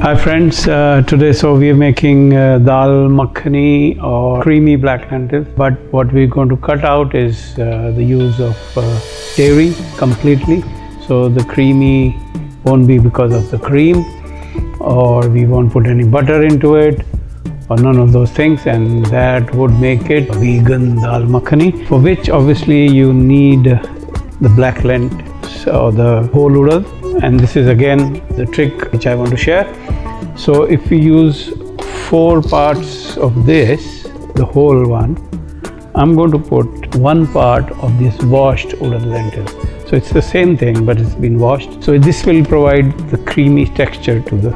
Hi friends, today we are making Dal Makhani or creamy black lentils, but what we're going to cut out is the use of dairy completely. So the creamy won't be because of the cream, or we won't put any butter into it, or none of those things, and that would make it vegan Dal Makhani, for which obviously you need the black lentils or the whole urad. And this is again the trick which I want to share. So if we use 4 parts of this, the whole one, I'm going to put 1 part of this washed urad lentils. So it's the same thing, but it's been washed. So this will provide the creamy texture to the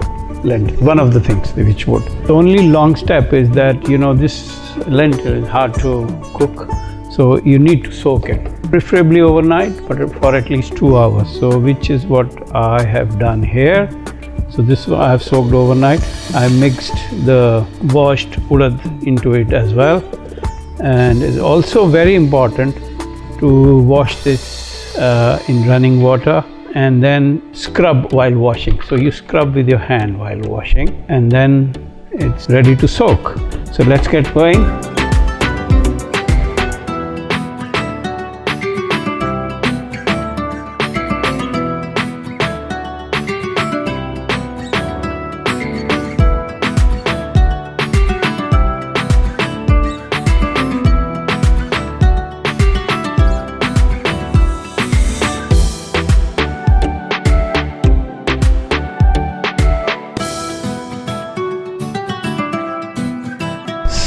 lentils, one of the things which would. The only long step is that, this lentil is hard to cook, so you need to soak it, preferably overnight, but for at least 2 hours. So which is what I have done here. So this I have soaked overnight. I mixed the washed urad into it as well, and it's also very important to wash this in running water and then scrub while washing. So you scrub with your hand while washing, and then it's ready to soak. So let's get going.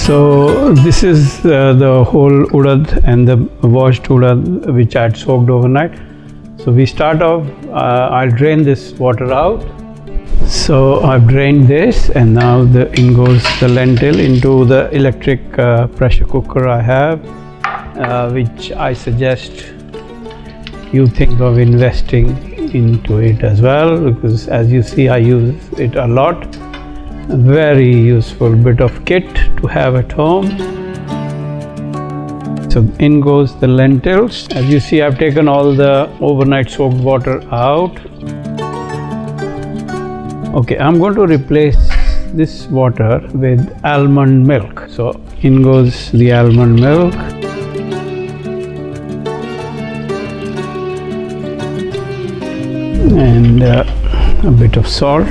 So this is the whole urad and the washed urad which I had soaked overnight. So we start off, I'll drain this water out. So I've drained this, and now in goes the lentil into the electric pressure cooker I have, which I suggest you think of investing into it as well, because as you see I use it a lot. A very useful bit of kit to have at home. So in goes the lentils. As you see, I've taken all the overnight soaked water out. Okay, I'm going to replace this water with almond milk. So in goes the almond milk. And a bit of salt.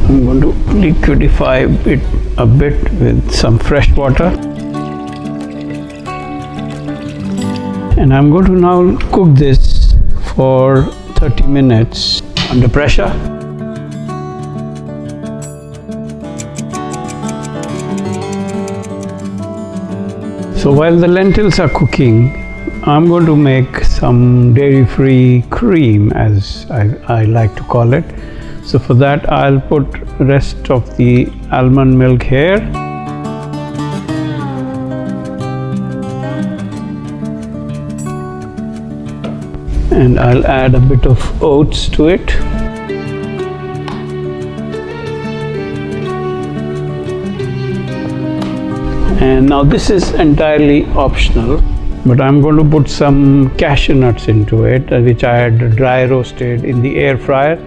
I'm going to liquidify it a bit with some fresh water, and I'm going to now cook this for 30 minutes under pressure. So while the lentils are cooking, I'm going to make some dairy-free cream, as I like to call it. So for that I'll put rest of the almond milk here, and I'll add a bit of oats to it. And now this is entirely optional, but I'm going to put some cashew nuts into it, which I had dry roasted in the air fryer.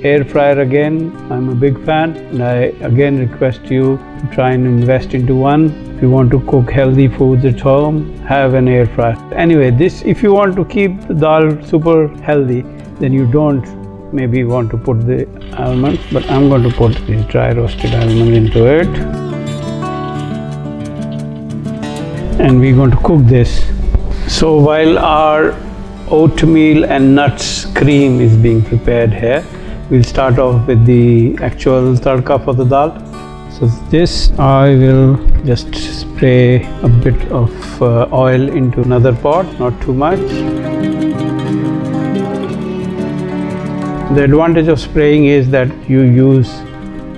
Air fryer again, I'm a big fan, and I again request you to try and invest into one. If you want to cook healthy foods at home, have an air fryer. Anyway, if you want to keep the dal super healthy, then you don't maybe want to put the almonds, but I'm going to put these dry roasted almonds into it. And we're going to cook this. So while our oatmeal and nuts cream is being prepared here, we'll start off with the actual tadka for the dal. So this I will just spray a bit of oil into another pot, not too much. The advantage of spraying is that you use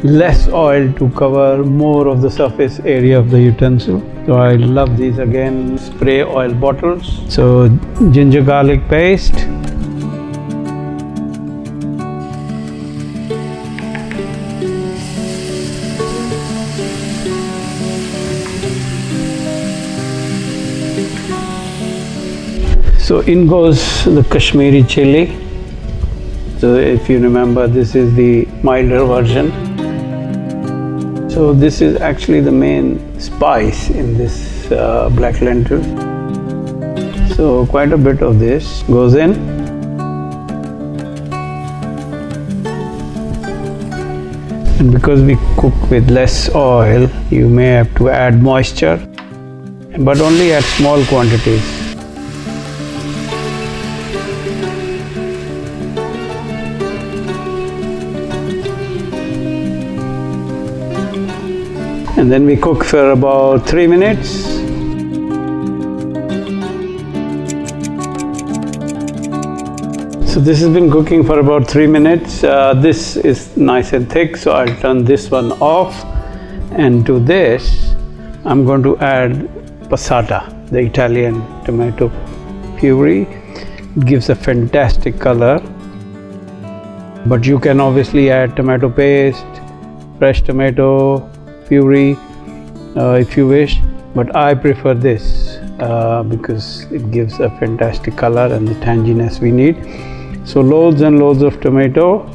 less oil to cover more of the surface area of the utensil. So I love these again spray oil bottles. So ginger garlic paste. So in goes the Kashmiri chilli. So if you remember, this is the milder version. So this is actually the main spice in this black lentil. So quite a bit of this goes in. And because we cook with less oil, you may have to add moisture, but only at small quantities. And then we cook for about 3 minutes. So this has been cooking for about 3 minutes. This is nice and thick, so I'll turn this one off. And to this, I'm going to add passata, the Italian tomato puree. It gives a fantastic color. But you can obviously add tomato paste, fresh tomato puree if you wish. But I prefer this because it gives a fantastic color and the tanginess we need. So loads and loads of tomato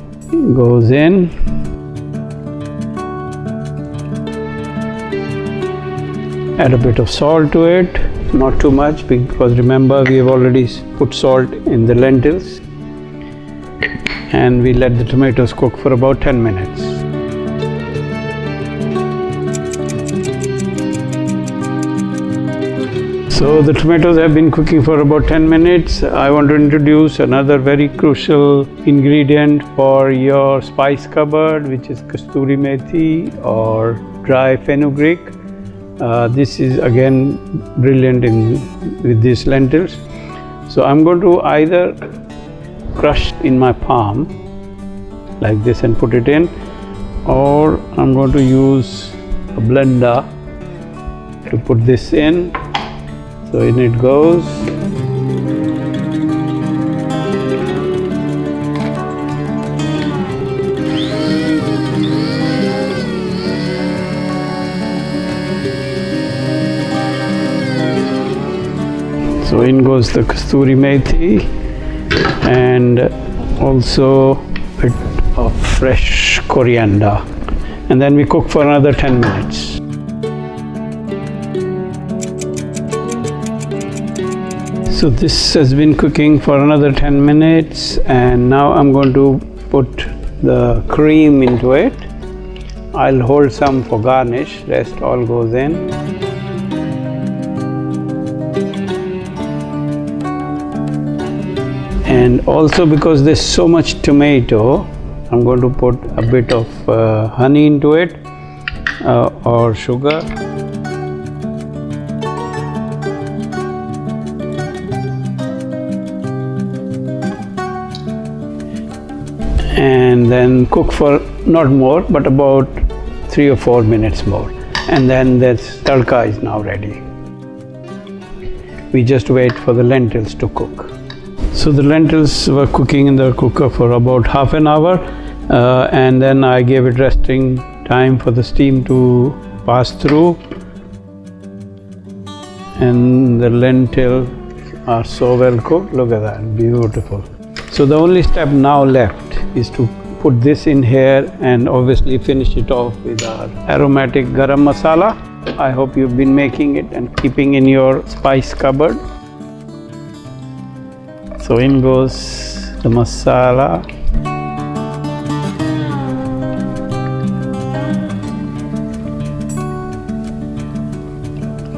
goes in. Add a bit of salt to it, not too much, because remember we have already put salt in the lentils. And we let the tomatoes cook for about 10 minutes. So the tomatoes have been cooking for about 10 minutes. I want to introduce another very crucial ingredient for your spice cupboard, which is kasturi methi or dry fenugreek. This is again brilliant with these lentils. So I'm going to either crush in my palm like this and put it in, or I'm going to use a blender to put this in. So in it goes. So in goes the kasturi methi and also a bit of fresh coriander. And then we cook for another 10 minutes. So this has been cooking for another 10 minutes, and now I'm going to put the cream into it. I'll hold some for garnish, rest all goes in. And also because there's so much tomato, I'm going to put a bit of honey into it or sugar. And then cook for not more, but about 3 or 4 minutes more. And then this tadka is now ready. We just wait for the lentils to cook. So the lentils were cooking in the cooker for about half an hour, and then I gave it resting time for the steam to pass through. And the lentils are so well cooked. Look at that, beautiful. So the only step now left is to put this in here and obviously finish it off with our aromatic garam masala. I hope you've been making it and keeping in your spice cupboard. So in goes the masala.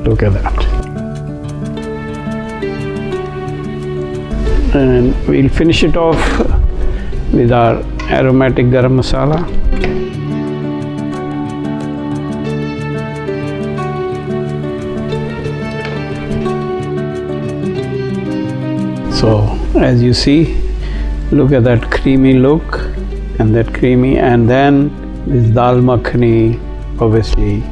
Look at that. And we'll finish it off with our aromatic garam masala. So as you see, look at that creamy look and that creamy, and then this dal makhani, obviously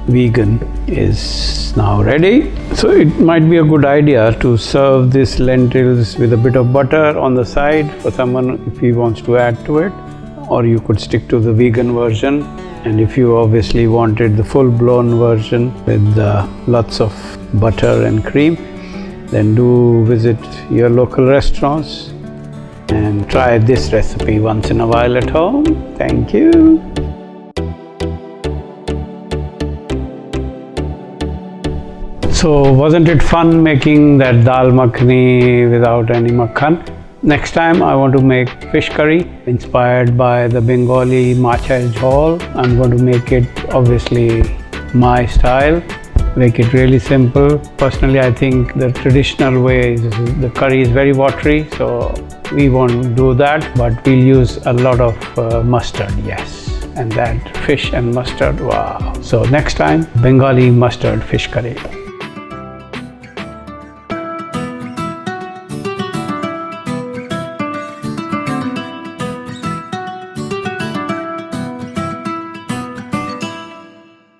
vegan, is now ready. So it might be a good idea to serve this lentils with a bit of butter on the side for someone if he wants to add to it, or you could stick to the vegan version. And if you obviously wanted the full-blown version with lots of butter and cream, then do visit your local restaurants and try this recipe once in a while at home. Thank you. So wasn't it fun making that dal makhani without any makhan? Next time I want to make fish curry inspired by the Bengali matcha jhol. I'm going to make it obviously my style, make it really simple. Personally, I think the traditional way is the curry is very watery, so we won't do that, but we'll use a lot of mustard, yes. And that fish and mustard, wow. So next time, Bengali mustard fish curry.